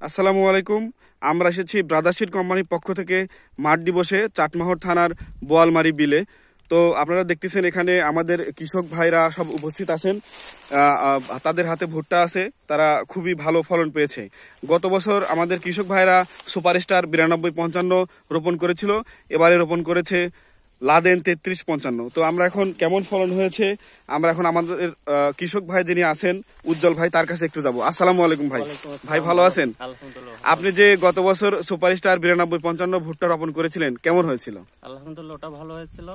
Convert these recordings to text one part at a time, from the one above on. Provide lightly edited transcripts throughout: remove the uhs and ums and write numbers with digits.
আসসালামু আলাইকুম। আমরা এসেছি ব্রাদারশিপ কোম্পানির পক্ষ থেকে মাঠ দিবসে চাটমাহর থানার বোয়ালমারি বিলে। তো আপনারা দেখতেছেন এখানে আমাদের কৃষক ভাইরা সব উপস্থিত আছেন। তাদের হাতে ভুট্টা আছে, তারা খুবই ভালো ফলন পেয়েছে। গত বছর আমাদের কৃষক ভাইরা সুপারস্টার 9255 রোপণ করেছিল, এবারে রোপণ করেছে লাদেন 3355। তো আমরা এখন কেমন ফলন হয়েছে আমরা এখন আমাদের কৃষক ভাই যিনি আছেন উজ্জ্বল ভাই তার কাছে একটু যাবো। আসসালামু আলাইকুম ভাই। ভাই ভালো আছেন? আপনি যে গত বছর সুপারস্টার 9255 ভুট্টা রোপণ করেছিলেন কেমন হয়েছিল? আলহামদুলিল্লাহ ওটা ভালো হয়েছিল।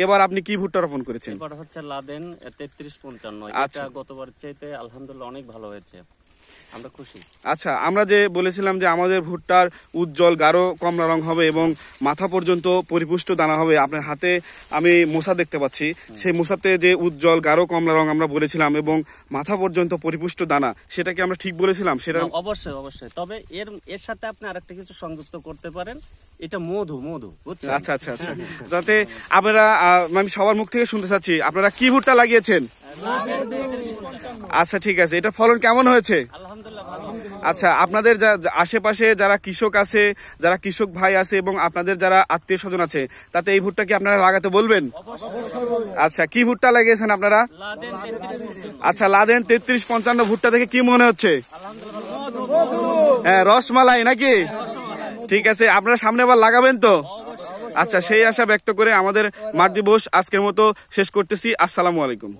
এবার আপনি কি ভুট্টা রোপণ করেছেন? এবার হচ্ছে লাদেন 3355। এটা গতবার চাইতে আলহামদুলিল্লাহ অনেক ভালো হয়েছে, আমরা খুশি। আচ্ছা, আমরা যে বলেছিলাম যে আমাদের ভুট্টার উজ্জ্বল গাঢ় কমলা রং হবে এবং মাথা পর্যন্ত পরিপুষ্ট দানা হবে। আপনার হাতে আমি মোসা দেখতে পাচ্ছি, সেই মোসাতে যে উজ্জ্বল গাঢ় কমলা রং আমরা বলেছিলাম এবং মাথা পর্যন্ত পরিপুষ্ট দানা, সেটা কি আমরা ঠিক বলেছিলাম? সেটা অবশ্যই অবশ্যই। তবে এর সাথে আপনি আরেকটা কিছু সংযুক্ত করতে পারেন, এটা মধু বুঝছেন? আচ্ছা আচ্ছা আচ্ছা। যাতে আপনারা, আমি সবার মুখ থেকে শুনতে চাচ্ছি আপনারা কি ভুট্টা লাগিয়েছেন? আচ্ছা ঠিক আছে, এটা ফলন কেমন হয়েছে? আচ্ছা, আপনাদের আশেপাশে যারা কৃষক আছে, যারা কৃষক ভাই আছে এবং আপনাদের যারা আত্মীয় স্বজন আছে, তাতে এই ভুট্টা কি আপনারা লাগাতে বলবেন? আচ্ছা, কি ভুট্টা লাগিয়েছেন আপনারা? আচ্ছা, লাদেন 3355 ভুট্টা থেকে কি মনে হচ্ছে? হ্যাঁ, রসমালাই নাকি? ঠিক আছে, আপনারা সামনে আবার লাগাবেন তো? আচ্ছা, সেই আশা ব্যক্ত করে আমাদের মাঠ দিবস আজকের মতো শেষ করতেছি। আসসালামু আলাইকুম।